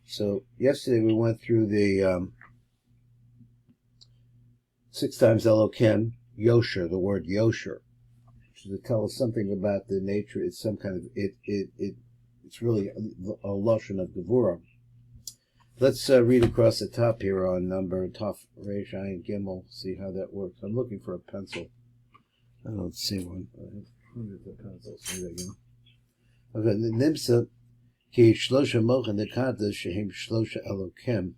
So yesterday we went through the 6 times Elokim, Yosher, the word Yosher, which is to tell us something about the nature. It's some kind of it's really a lashon of Gevurah. Let's read across the top here on number Taf Reish Ayin Gimel. See how that works. I'm looking for a pencil. I don't see one. Where's the pencil? There you go. Okay, the Nimsa ki shlosha mochen the Kaddish shehem shlosha Elokim.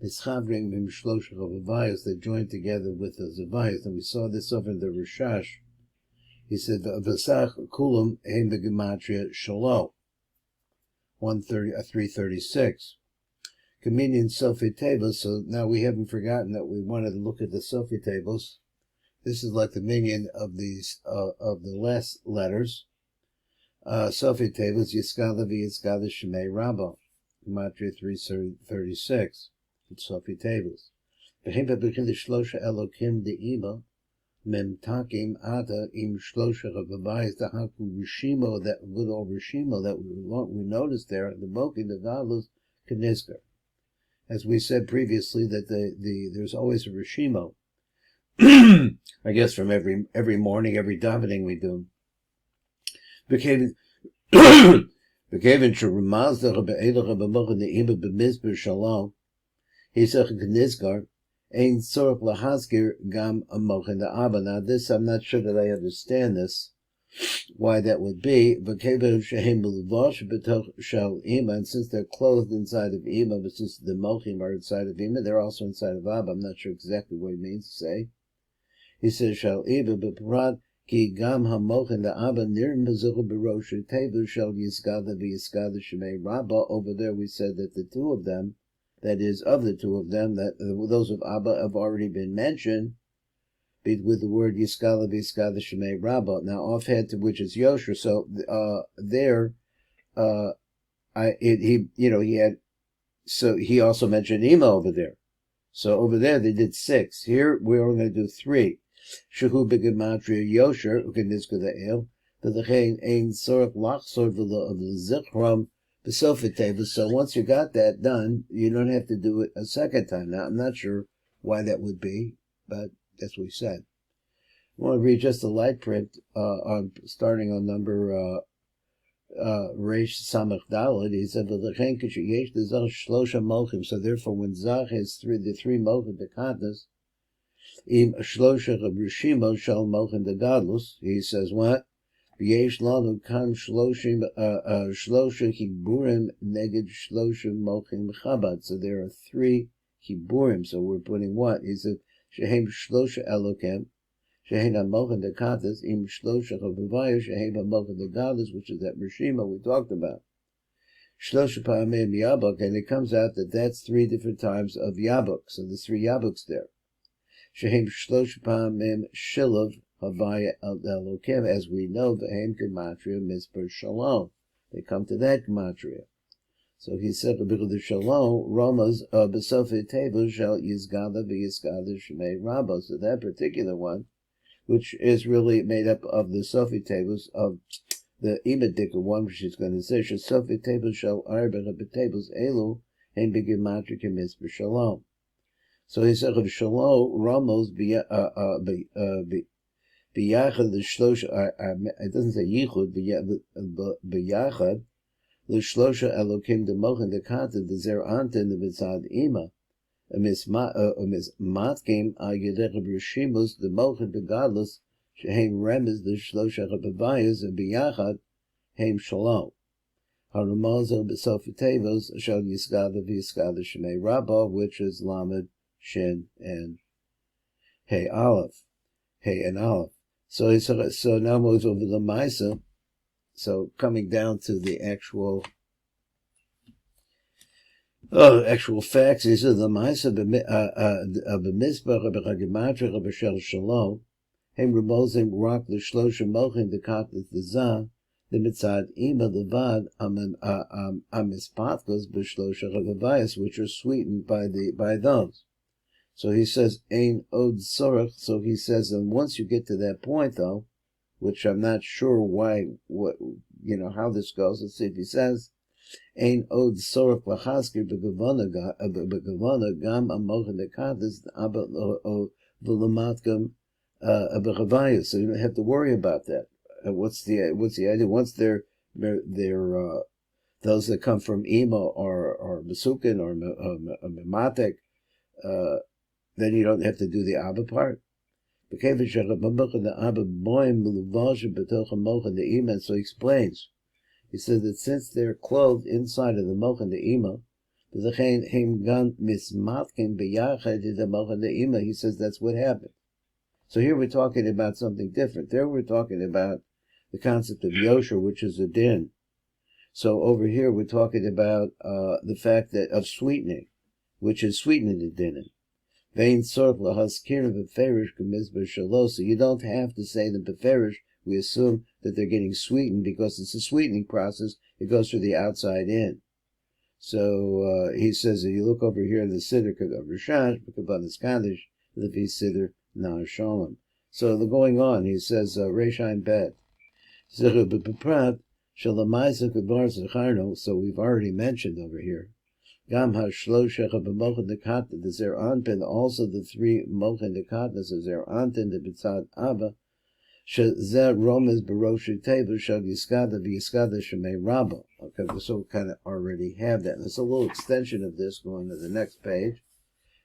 Mischavring mim shlosha chavavayos. They joined together with the zavayos, and we saw this over in the Rishash. He said v'asach kulam heim b'gematria shalo. 336. Communion Sophie tables. So now we haven't forgotten that we wanted to look at the Sophie tables. This is like the minion of these of the last letters. Sophie tables Yiskala v'Yiskala Shemei Rabba. Gematria 336. It's Sophie tables. Behempa b'chin shlosha Elokim de'ima. Mem takim ata im shlosha chavavayos tahaku rishimo, that good old rishimo that we noticed there, the mokin the gadlus k'nizker. As we said previously, that there's always a rishimo. I guess from every morning, every davening we do. Became sherumazda be'elach b'mochen de'ima b'mizber shalom. He said k'nizker. Ein tzorach lahazkir gam amochen the Abba. Now this, I'm not sure that I understand this, why that would be. But and since they're clothed inside of Ima, but since the mochim are inside of Ima, they're also inside of Abba. I'm not sure exactly what he means to say. He says shal Iba, but prat ki gam hamochen the Abba nirm bezuch beroshu tevu shal yiskada v'yiskada shemei Rabba. Over there we said that the two of them, that is, of the two of them, that those of Abba have already been mentioned with the word Yiskala v'Yiskala Shemei Rabba. Now, offhand to which is Yosher. So he also mentioned Ima over there. So over there they did 6. Here we're only going to do 3. Shehu b'gematria Yosher u'kenizka the v'lechein ein sorach lachsor v'lezichram. So once you got that done, you don't have to do it a second time. Now, I'm not sure why that would be, but that's what we said. I want to read just the light print starting on number Reish Samach Daled. He said, so therefore when Zach has the three mochim the Kaddish, im shlosha rishimo shal mochim the Gadlus, he says what? V'yesh lanu kan shlosha hiburim neged shlosha mochim chabad. So there are 3 hiburim. So we're putting what? He said shehem shlosha elokem, shehem hamochen the Kaddish, im shlosha chavavayos, shehem hamochen the Gadlus, which is that rishima we talked about. Shlosha pa'amim yabuk, and it comes out that that's 3 different times of yabuk. So there's 3 yabuks there. Shehem shlosha pa'amim shilav Havaya Elokim, as we know, the Haim Gematria Mizper Shalom. They come to that Gematria. So he said, the Shalom, Romas, Besofi Table, Shal Yizgada V'Yizgada Shemei Rabba. So that particular one, which is really made up of the Sofi tables, of the Imedika one, which is going to say, Shal Sofi Table, Shal Arba Tables, Elu, Haim Gematria Mizper Shalom. So he said, Shalom, Ramos, B'yachad l'shlosha, it doesn't say yichud, b'yachad l'shlosha elokim demochen dekata dezer anten devitzad ima, matkim ayedech b'rishimus demochen begadlus shehem remez l'shlosha chabavayas and b'yachad heim shalom. Harumazo b'sofitevos shal yiskada v'yiskada shemei rabba, which is lamed, shin, and hey aleph. So now moves over the Maisa. So coming down to the actual facts, he says the Maisa b'mizbach b'chagematria b'shel shalom hem remozim rak l'shlosha mochim dekat l'zah the mitzad ima levad amispatkas b'shlosha chavavayos, which are sweetened by those. So he says, Ein od sorach. So he says, and once you get to that point, though, which I'm not sure how this goes. Let's see if he says, Ein od sorach lachaskir begavana gam amochen dekadas abba v'lamatkam begavayas. So you don't have to worry about that. What's the idea? Once they're those that come from Ima or Mesukin or Mematek, then you don't have to do the Abba part. And so he explains. He says that since they're clothed inside of the Mochen the Ima, he says that's what happened. So here we're talking about something different. There we're talking about the concept of Yosher, which is a din. So over here we're talking about the fact that of sweetening, which is sweetening the dinim. So you don't have to say the beferish. We assume that they're getting sweetened because it's a sweetening process. It goes through the outside in. So he says that you look over here in the Siddur of Rishash, Hakavanot Kaddish, Levi Siddur Na Shalom. So the going on, he says Reishaim Bet. So we've already mentioned over here. Gam ha-shlosha ha-b'mochen dekata, the zer anpin, also the three mochen dekatas of zer anpin, the b'tzad abba, shezer romes b'rosh teva, shal yiskada v'yiskada shemei rabba. Okay, so we kind of already have that. And there's a little extension of this going to the next page.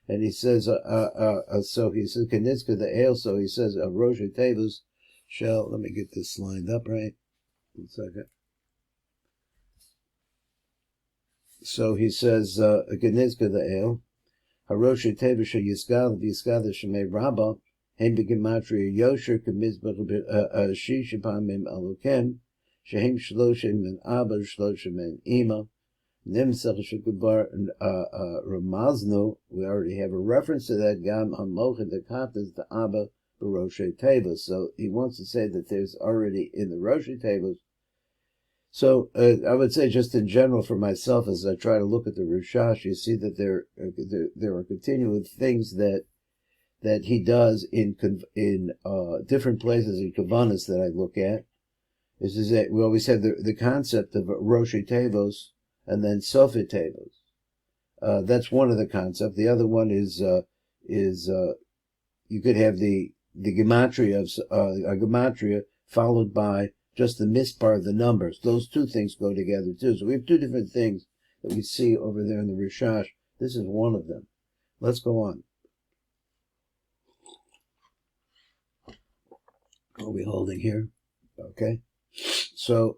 And he says, so he says, kenitzka the ale, so he says, rosh tevas shall, let me get this lined up right. 1 second. So he says, Genizka the El, Haroshi Tevisha Yiskal, Yiskada Shemei Rabba, Hem Begematria Yosher, Kamizbach Shishipamim Alukem, Shehem Shloshim and Abba, Shloshim and Ima, Nimsach Shekubar Ramazno, we already have a reference to that, Gam Hamocha the Katas, the Abba, Baroshe Tevas. So he wants to say that there's already in the Roshi Tevas. So I would say just in general for myself, as I try to look at the Rishash, you see that there are continual things that he does in different places in Kavanas that I look at. This is that we always have the concept of Roshi Tevos and then Sofi Tevos. That's one of the concepts. The other one is you could have the gematria of gematria followed by just the mispar of the numbers. Those two things go together too. So we have two different things that we see over there in the Rishash. This is one of them. Let's go on. What are we holding here? Okay. So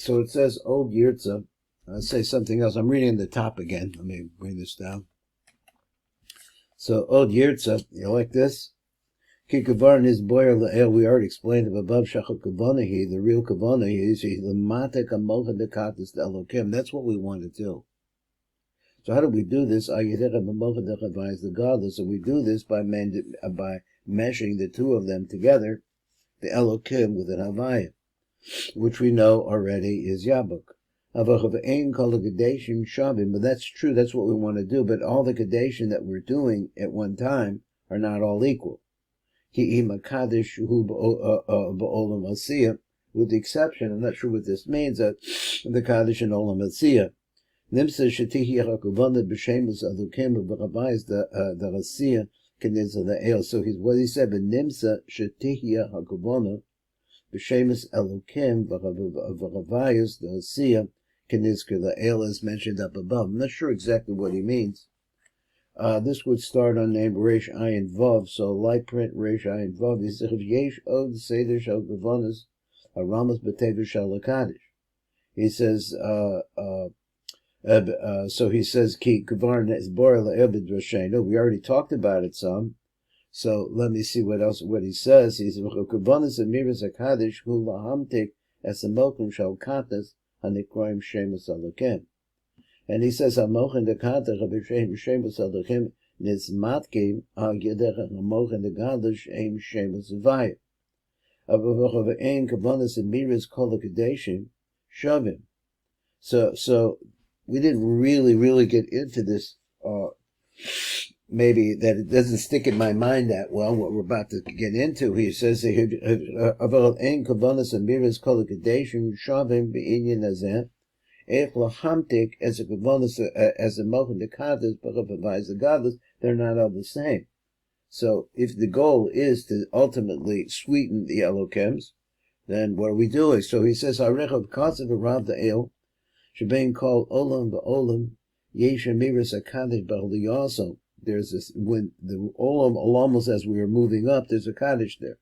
it says Og Yirtza. I'll say something else. I'm reading the top again. Let me bring this down. So Og Yirtza, you like this? Kikavarn is boyer le'el. We already explained it above. Shachal kavanahi, the real kavanahi is the matek amocha dekatis elokim. That's what we want to do. So how do we do this? Ayidech amocha dekavai is the godless. So we do this by meshing the two of them together, the elokim with an havaya, which we know already is yabuk. But that's true. That's what we want to do. But all the Kaddishim that we're doing at one time are not all equal. Kaddish with the exception, I'm not sure what this means, that the Kaddish and Olam Asiyah. Nimsa shetihi hakavana b'shemus alukim v'rabbi is the Asiyah kenizah the el. So what he said, but Nimsa shetihi hakavana b'shemus alukim v'rabbi is the Asiyah kenizah the el is mentioned up above. I'm not sure exactly what he means. This would start on name Reish Ayin Vav, so light print Reish Ayin Vav. He says, Yesh Od Seder Shal Gavanas, Ramas B'Tever Shal Kaddish. He says, so he says, Ki Kavar Nes Bor Le'ebed Rosheno. We already talked about it some. So let me see what he says. He says, Kavanas Amiras HaKaddish Hu Lahamtik Es Amokum Shal Katas Hanikroim Shemus Alokem. And he says, "Amochen de kater b'shem shemus adochem nizmatkim agedech amochen de gadol shem shemus vayim. Avavach ein kavanas and miras kol Kaddishim shavim." So we didn't really get into this. Maybe that it doesn't stick in my mind that well. What we're about to get into, he says, "Avavach ein kavanas and miras kol Kaddishim shavim b'inyan hazeh." Eich lahamtik as a kavanas as a mochen de Kaddish, b'chavavayis the godless, they're not all the same. So if the goal is to ultimately sweeten the Elokims, then what are we doing? So he says, Harechav Kasav Rav the El, Shebein Kol Olam V'Olam, Yesh Amiris HaKaddish B'Chli also. There's this, when the Olam, almost as we are moving up, there's a Kaddish there.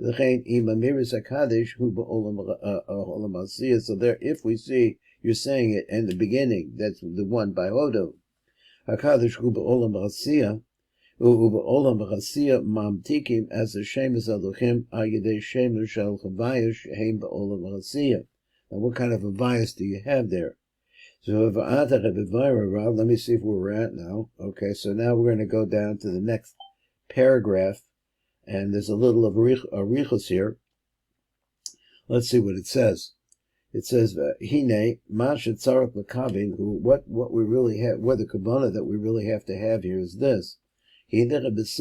V'chein Im Amiris HaKaddish Hu B'Olam Asiyah. So there, if we see, you're saying it in the beginning, that's the one by Hodo. HaKaddish Hu B'Olam Asiyah, U'B'Olam Asiyah Mamtikim as the Shemus Elohim Ayidei Shemus Shel Chavayish Shehem B'Olam Asiyah. Now, what kind of a bias do you have there? So, let me see if where we're at now. Okay, so now we're going to go down to the next paragraph, and there's a little of arichos here. Let's see what it says. It says, "Hine mashet tzarich l'kavin." What we really have, what the kavanah that we really have to have here is this. Kaddish.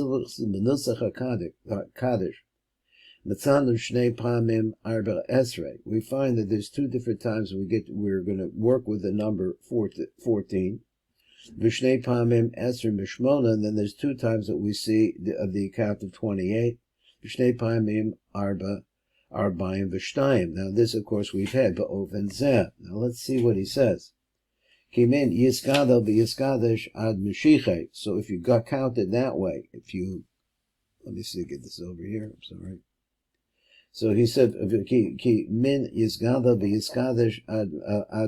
We find that there's two different times we're going to work with the number 14. And then there's two times that we see the account of 28. Now this, of course, we've had. Now let's see what he says. So if you got counted that way, let me see, get this over here, I'm sorry. So he said, "Ki min yisgada v'yiskadesh ad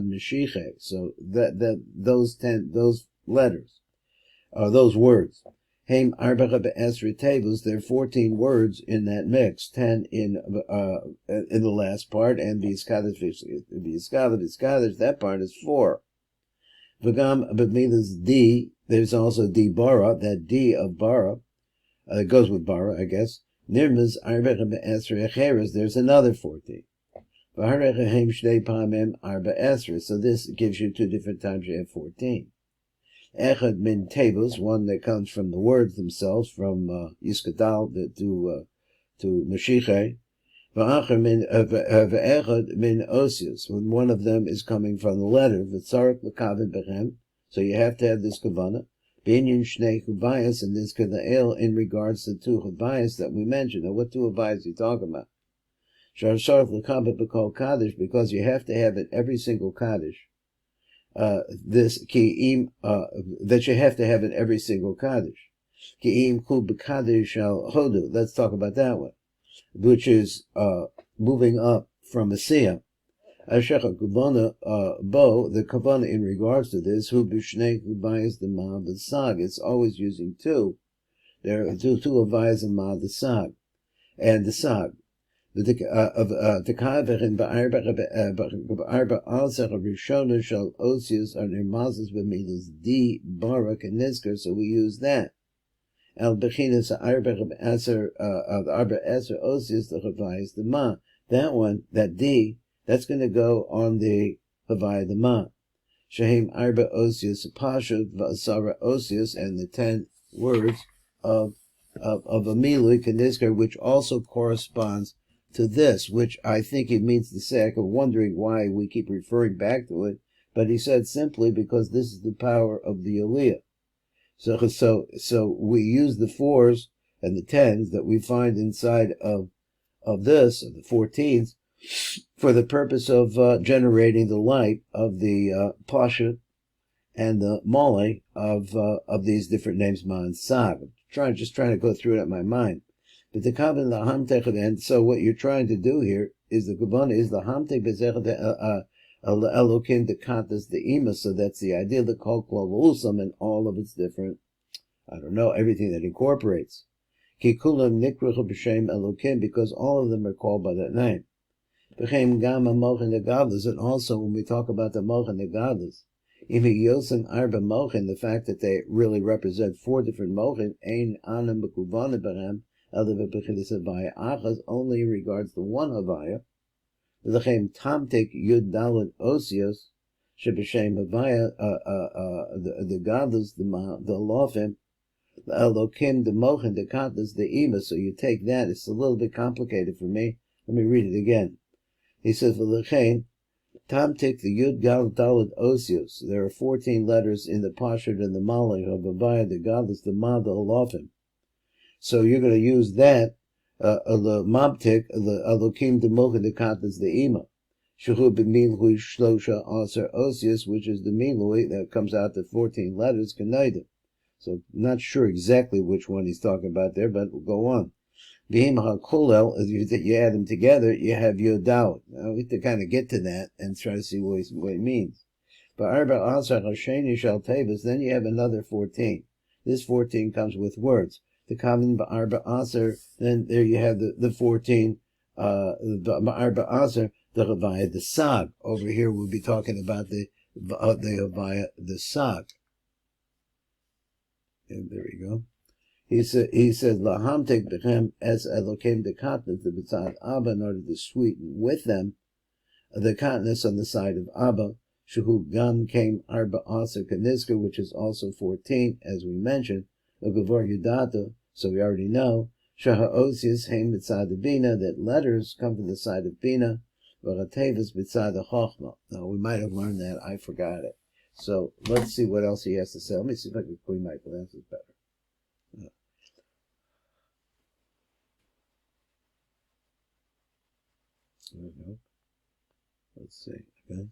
meshiche." So those letters, those words, heim arbacha be'esrei tables. There are 14 words in that mix, 10 in the last part, and v'yiskadesh. That part is 4. V'gam b'milas d. There's also d bara. That d of bara, it goes with bara, I guess. Nirmaz arbacha be'esrei acheres. There's another 14. V'harecha heim shnei pamim arba esrei. So this gives you two different times you have 14. Echad min tables, one that comes from the words themselves, from Yiskadal to Mashiach. V'echad min osius, when one of them is coming from the letter, v'tzarek l'kavin bechem, so you have to have this kavanah. Binyan shnei chubayas, and this kadael in regards to two chubayas that we mentioned. Now, what two chubayas are you talking about? Shaar l'kavin b'kol Kaddish, because you have to have it every single Kaddish. This ki'im that you have to have in every single Kaddish. Ki'im ku b'Kaddish al hodu. Let's talk about that one, which is moving up from a siyah. Ashecha kavana bo, the kavana in regards to this, hu b'shnei hubayis the ma v'sag. It's always using two. There are two avayas and ma the sag, and the sag. The Tekaverin ba'arba alzach rishona shel osius are nirmazes b'milas d barak and nizker, so we use that. El bechinas arba eser osius the chavayis the ma. That one, that d, that's going to go on the chavayis the ma. Shehem arba osius pashut v'asara osius, and the 10 words of a milui kenizker, which also corresponds to this, which I think it means to say. I'm wondering why we keep referring back to it, but he said simply because this is the power of the Aliyah. So we use the 4s and the 10s that we find inside of this, of the 14s, for the purpose of generating the light of the Pasha and the Mole of these different names, Ma and Sag. I'm just trying to go through it in my mind. But the kavan la hamtech, and so what you're trying to do here is the kavanah is the hamtech bezechet elokim the katas the ima. So that's the idea, the kol klal and all of its different, everything that incorporates. Ki kulam nikruch b'shem elokim, because all of them are called by that name. V'chein gam ha-mochen the godless, and also when we talk about the mochen the godless, im yosem arba mochen, the fact that they really represent 4 different mochen, ein anam b'kuvanim b'hem, only regards the one Havaya. The Tamtik Yud Dalet Osios, Shebeshem Havaya, the godless, the Lofim, the Elokim, the Mochen, the Katlas, the Ima. So you take that, it's a little bit complicated for me. Let me read it again. He says, V'lechein Tamtik the Yud Gal Dalet Osius. There are 14 letters in the Pashut and the Malach of Avaya, the Gadlus, the Mad, the Olofim. So you're going to use that, the Mabtik, the Alokim, the Mocha, the Katlas, the Ima. Shehu b'milhui shlosha aser osius, which is the milui that comes out to 14 letters, Kanaidim. So not sure exactly which one he's talking about there, but we'll go on. V'him ha'kolel, as you add them together, you have Yodawit. Now we have to kind of get to that and try to see what it means. But Arba Asar Hasheni Shal Tevis, then you have another 14. This 14 comes with words. The Kavin Ba'arba Asar, then there you have the 14, Ba'arba Asar, the Havaya, the Sag. Over here we'll be talking about the Havaya, the Sag. And there we go. He said, Lahamtek bechem es elokim de katnas, the b'tzad Abba, in order to sweeten with them the katnas on the side of Abba, shehu gam came arba aser kaniska, which is also 14, as we mentioned, ugavor yudata, so we already know, shaha osius heim b'tzad bina, that letters come from the side of bina, v'ratevas b'tzad chochma. Now, we might have learned that, I forgot it. So, let's see what else he has to say. Let me see if I can clean my glasses better. Let's see. Okay.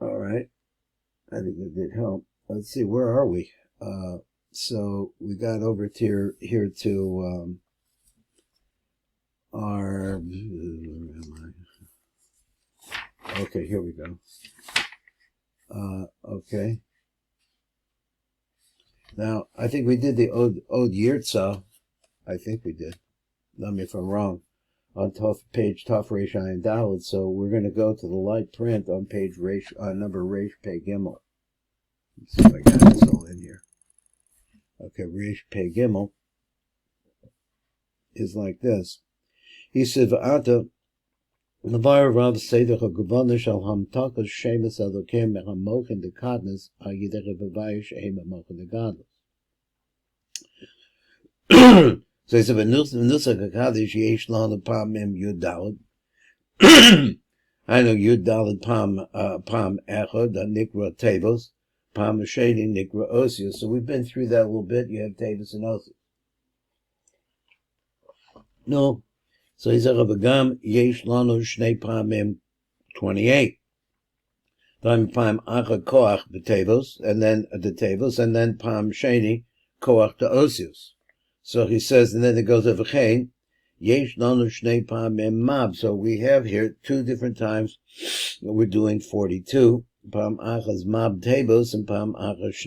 All right. I think that did help. Let's see. Where are we? So we got over to here to our. Where am I? Okay. Here we go. Okay. Now I think we did the Od Yirtza. I think we did. Tell me if I'm wrong. On page Taf Reish Ayin Daled. So we're going to go to the light print on page number Reish Pei Gimel. Let's see if I got this all in here. Okay, Reish Pei Gimel is like this. He said, "V'ata Levar Rav Seder HaGavana Shal Hamtakas Shemus Elokim Mehamochin Dekadnas Ayidech V'Vayish Shehem Hamochin Dekadnas." So he said, "V'nusach Kaddish yesh lana pamim Yud Daled." I know Yud Daled pam echad nikra tevos, pam sheni nikra osius. So we've been through that a little bit. You have tevos and osius. No. So he said, "V'gam yesh lana shnei pamim 28. Pam echad koach b'tevos, and then the tevos, and then pam sheni koach the osius." So he says, and then it goes over V'chein, yesh lanu shnei pamim mab. So we have here 2 different times. We're doing 42. Pam achas mab tebos and pam achas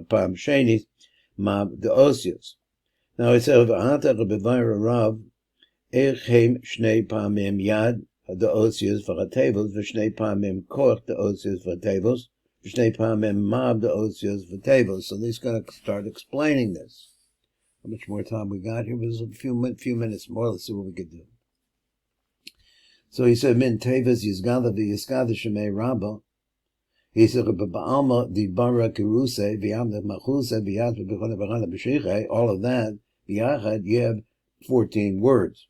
pam shenis mab the osios. Now it says, v'ata rebevayra rav echem shnei pamim yad the osios v'chatevos v'shnei pamim koch the osios v'tevos v'shnei pamim mab the osios v'tevos. So he's going to start explaining this. How much more time we got here? There's a few minutes more. Let's see what we could do. So he said, "Min tevas yizgada v'yiskada shemei rabba." He said, "Ba'alma di bara kiruse v'yamda machuse v'yad v'bechona v'chana b'shiche." All of that v'yachad, you have 14 words.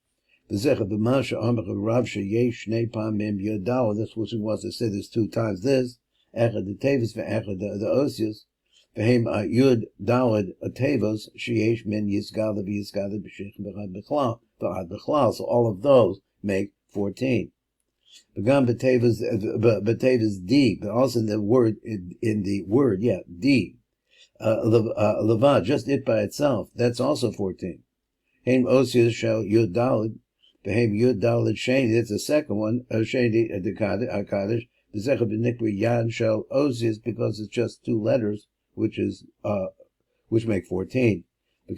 V'zecha b'masha amach rav sheyesh shnei pamim yodao. That's what he wants to say. There's 2 times this. Echad the tevas v'echad the osius. V'hem yud daled tevos sheyesh min yizgada v'yizgada b'shich v'chad b'chlal. So all of those make 14. Begam b'tevas d, but also in the word d. Levad, just it by itself, that's also 14. Heim osius shall yud daled, v'hem yud daled sheni. That's the second one. Sheni the Kaddish. V'zecha b'nikri yad shall osius, because it's just 2 letters. Which make 14. That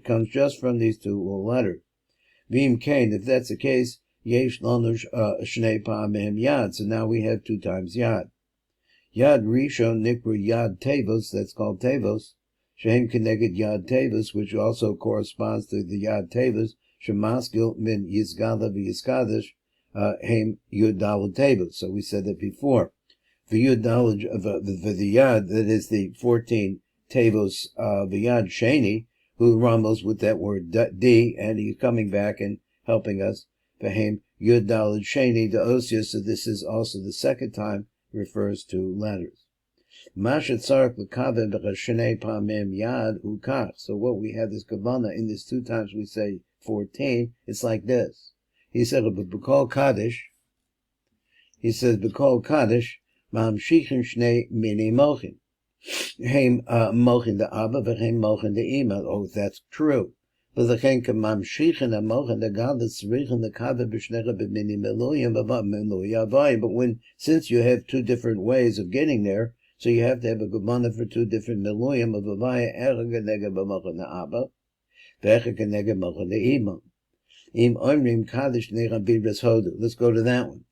comes just from these 2 little letters. V'im kain, if that's the case, yesh lanu shnei pamim yad. So now we have 2 times yad. Yad rishon nikra yad tevos. That's called tevos. Shehem keneged yad tevos, which also corresponds to the yad tevos. Shemaskil min yizgada v'yizkadish. Heim yud daled tevos. So we said that before. For yud daled, for the yad, that is the 14 tevos v'yad sheni, who rumbles with that word D, and he's coming back and helping us. V'hem Yud Daled Sheni De'osia, so this is also the second time refers to letters. Mashat Sark L'Kaven B'Chashnei Pamim Yad Ukach. So what we have this Kavanah in this 2 times we say 14, it's like this. He said, B'Kol Kaddish, he says, B'Kol Kaddish, Mamshichin Shnei Mini Mochin. Heim Mochin the Abba, V'Heim Mochin the Ima. Oh, that's true. But the Chen Mamshichin a Mochin the God, the Tzrichin the Kaven B'Shnecha B'Mini Meloyim B'Va Meloyim Avayim. But since you have 2 different ways of getting there, so you have to have a Kavanah for 2 different Meloyim of Avaya, Echa Genega B'Mochin the Abba, V'Echa Genega Mochin the Ima. Im Omrim Kaddish Nera Biras Hodo. Let's go to that one.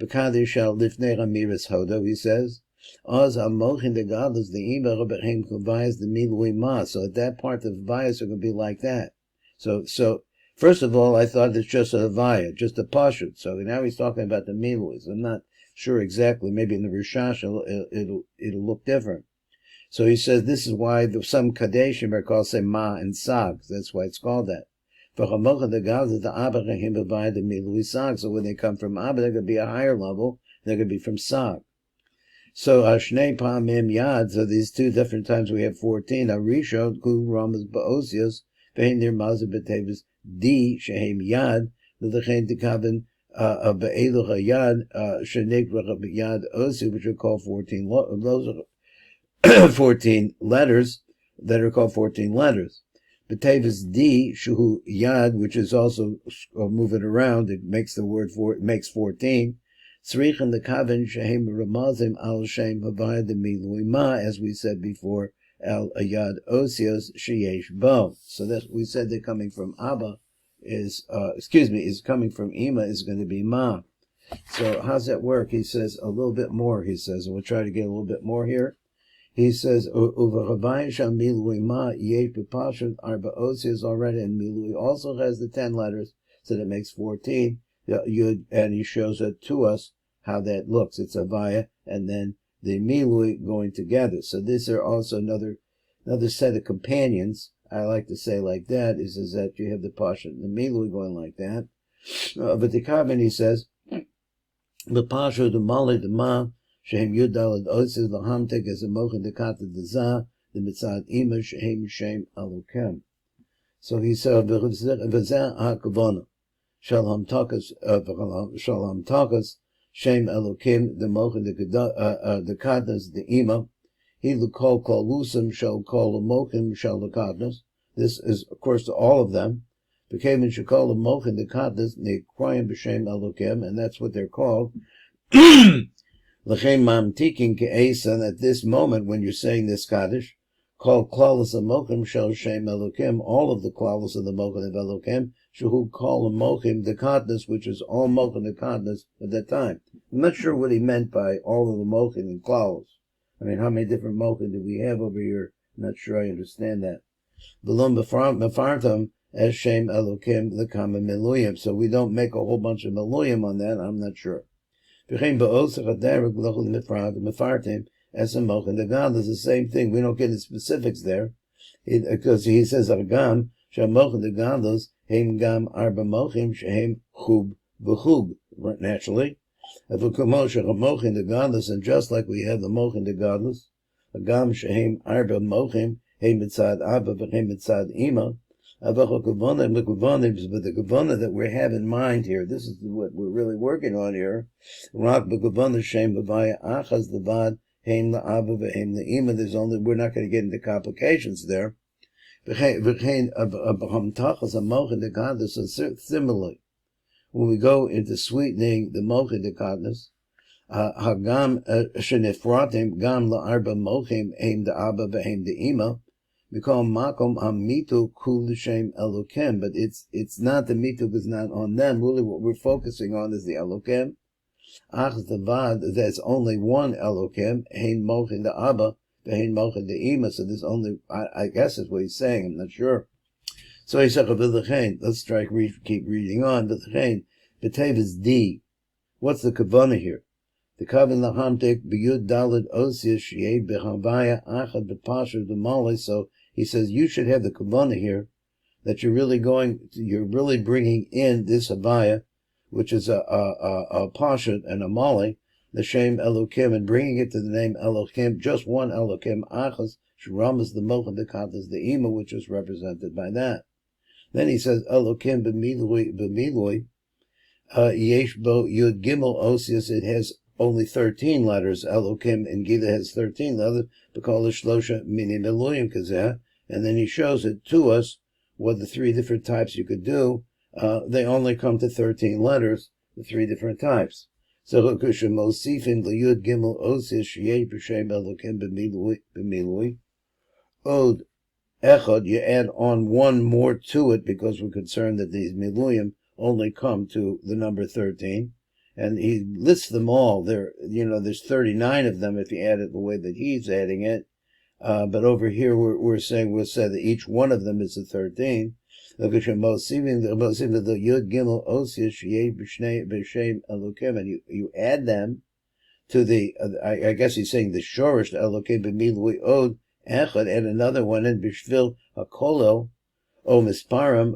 Kaddish shall lifnei Ramiras Hodo, he says. Oz Amochin the Godless the Ima Rabbehem Kavayas the Milui Ma. So at that part the Vayas are going to be like that. So first of all, I thought it's just a Vaya, just a Pashut. So now he's talking about the Miluis. I'm not sure exactly. Maybe in the Rishash it'll look different. So he says this is why some Kaddeshim are called say Ma and Sag. That's why it's called that. For Chamocha the God is the Abba Rahim Bavai the Milui Sag. So when they come from Abba, they're going to be a higher level. They're going to be from Sag. So Hashnei Pamim Yad. So these 2 different times we have 14. Arishon Ku Ramas Baosios Vein Nir Mazah B'Tevis D Shehem Yad L'Lechein Tikaven Be'eluch Yad Shenik Yad Osi, which are called 14. Those are 14 letters that are called 14 letters. B'Tevis D Shuhu Yad, which is also move it around. It makes the word it makes 14. Tzrichin the Kaven Shehem Ramazim Al Shem Havayad the Milui Ma, as we said before, Al Ayad Osios Sheyesh Bo. So that we said they're coming from Abba is coming from Ima is going to be Ma. So how's that work? He says a little bit more. He says, and we'll try to get a little bit more here. He says, Uva Sham Milui Ma Yesh B'Pashut Arba Osios already, and Milui also has the 10 letters, so that makes 14. And he shows it to us how that looks. It's a Vaya, and then the Milui going together. So these are also another set of companions. I like to say like that, is that you have the Pasha and the Milui going like that. But the Kavan, he says, the Pasha, the Mali, the Ma, Shehem Yudalad Osis, the Hamtek, as a Mochin, the Kata, the Zah, the Mitzad Ima, Shehem Shem Alokem. So he said, V'zeh HaKavana. Shalom Takas, Shem Elokim, the Mochin, the Kadnas, the Ima. He Lukol Lusam shall call the Mochin, shall the Kadnas. This is, of course, to all of them. Became in Shakol the Mochin, the Kadnas, the Kroyim B'Shem Elokim, and that's what they're called. L'chein Mamtikin Ke'esa, and at this moment, when you're saying this Kaddish, call Klaus Mochim Shel Shem Elokim, all of the Klaus of the Mochin of Elokim, Shehu call Mochim the Kaddish, which is all Mochin the Kaddish at that time. I'm not sure what he meant by all of the Mochin and Klaus. I mean, how many different Mochin do we have over here? I'm not sure I understand that. Below Mefartam as Shem Elokim the Kama Meluyim. So we don't make a whole bunch of Meluyim on that. I'm not sure. Mefartim as a Mochin the God is the same thing. We don't get the specifics there, because he says Argam Shamochin the Gadlos Heim Gam Arba Mochim Shehem Chub v'Chub. Naturally, if a Kamosha Mochin the Gadlos, and just like we have the Mochin the Gadlos, Agam Shehem Arba Mochim Heim Mitzad Abba v'Heim Mitzad Ima. Avachol Kavonim the Kavonim, but the Kavona that we have in mind here, this is what we're really working on here. Rak b'Kavona Shem b'Vaya Achaz Levad Heim la'Abba v'Heim la'Ima. There's only, we're not going to get into complications there. Similarly, when we go into sweetening the Mochin the Kaddish, Hagam Shenifratim Gam la'Arba Mochim Heim la'Abba v'Heim la'Ima. We call Makom Amitu Kul Shem Elokim, but it's not, the mituk is not on them. Really, what we're focusing on is the Elokim. Ach Zavad, there's only one Elokim. Hein Mochin the Abba, Hein Mochin the Ima. So there's only, I guess that's what he's saying. I'm not sure. So he said, let's keep reading on. B'Tevis D. What's the Kavanah here? The Kavan Lahamtek B'Yud Daled Osius Shei B'Chavaya Achad B'Pasher D'Mali. So he says you should have the kavanah here, that you're really bringing in this Havaya, which is a Pashut and a Mali, the Shem Elokim, and bringing it to the name Elokim, just one Elokim, Achas, Shram is the Moch, and the Kat is the Ima, which is represented by that. Then he says Elokim b'milui, Yesh bo Yud Gimel Osius, it has only 13 letters. Elokim in Gila has 13 letters, because Shlosha Mini Meluyim Kazeh, and then he shows it to us what the 3 different types you could do. They only come to 13 letters, the 3 different types. So Mosifin Yud Gimel Osius Sheyeh B'Shem Elokim b'milui Od Echad, you add on one more to it, because we're concerned that these Miluyim only come to the number 13, and he lists them all. There's 39 of them if you add it the way that he's adding it, but over here we'll say that each one of them is a 13. And you add them to the, I guess he's saying the Shorish, the Elokim b'milui od echad, and another one in Bishvil HaKolel, Od Misparim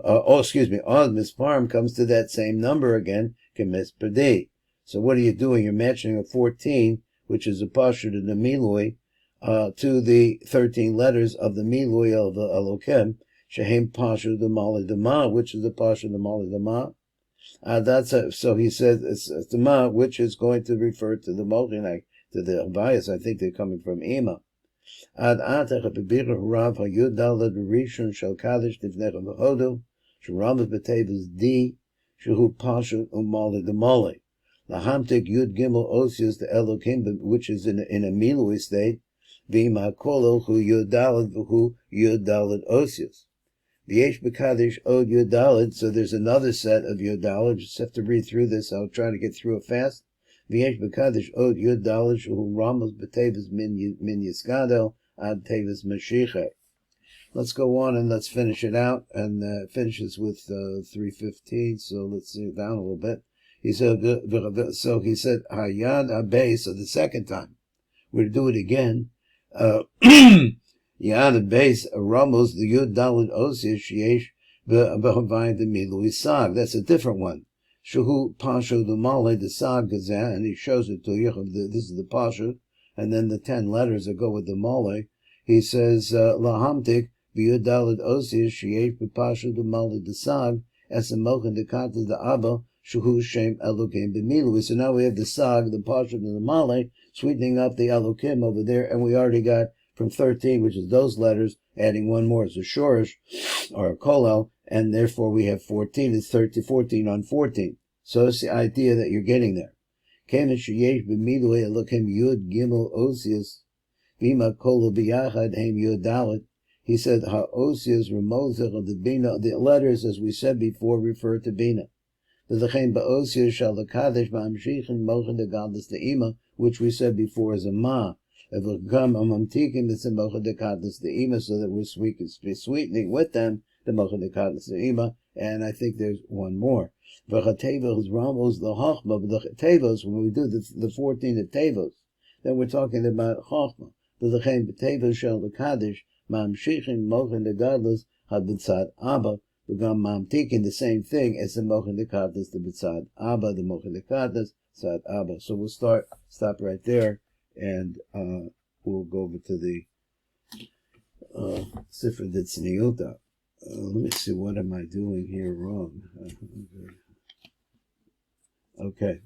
comes to that same number again, Kemispadi. So what are you doing? You're matching a 14, which is a Pashut in the Milui, to the 13 letters of the Milui of the Elokim, Shehem Pashut the Mali Dama, which is the Pashut the Mali Dama. So he says it's Dama, which is going to refer to the Mochinai, to the Havayas. I think they're coming from Ima. Ad atach bebirah rav hayud dalad rishon shel Kaddish tivnechem v'hodu sheramas b'tevas di shehu pashut umali demali lahamtik yud gimel osius the Elokim, which is in a milui state, v'ima kolol hu yud dalad v'hu yud dalad osius v'yesh b'Kaddish od yud dalad. So there's another set of yud dalad. Just have to read through this. I'll try to get through it fast. V'yesh b'Kaddish od yud dalad shehu ramas b'tevas min yiskado ad tevis mashiach. Let's go on and let's finish it out, and finishes with 3:15. So let's see it down a little bit. He said, Hayad Abe. So the second time, we're to do it again. Yad Abe Ramos the Yud Dalid Osius Sheyesh beHavayim the Milui Sag. That's a different one. Shehu Pashu the Male the Sag Gazah, and he shows it to you. This is the Pashu, and then the 10 letters that go with the Male. He says, Lahamtik v'yud dalid osius sheyesh b'pashu d'malid d'sag es emochen d'kata d'abba shehu shem Elokim b'milui. So now we have the sag, the pashu, and the male, sweetening up the Elokim over there, and we already got from 13, which is those letters, adding one more as a shorish or a kolel, and therefore we have 14. It's 14 on 14. So it's the idea that you're getting there. Kemen sheyesh b'milui Elokim yud gimel osius Bima kolu biyachad heim yodalit. He said ha'osius remozach of the bina. The letters, as we said before, refer to bina. V'lechem ba'osius shal Kaddish ma'amshichin mochen de gadlus de ima, which we said before is a ma. V'lechem amamtikim it's a mochen de gadlus de ima, so that we're sweetening with them the mochen de gadlus de ima. And I think there's one more. V'chatevos ramos the chachma. But the tevos, when we do the 14 of tevos, then we're talking about chachma. V'lechem b'tevos shel Kaddish ma'amshichin mochen de gadlus had b'tzad abba. V'gam ma'amtikin, the same thing as the mochen de gadlus, the b'tzad abba, the mochen de gadlus tzad abba. So we'll stop right there, and we'll go over to the Sifra Ditzniuta. Let me see, what am I doing here wrong? Okay.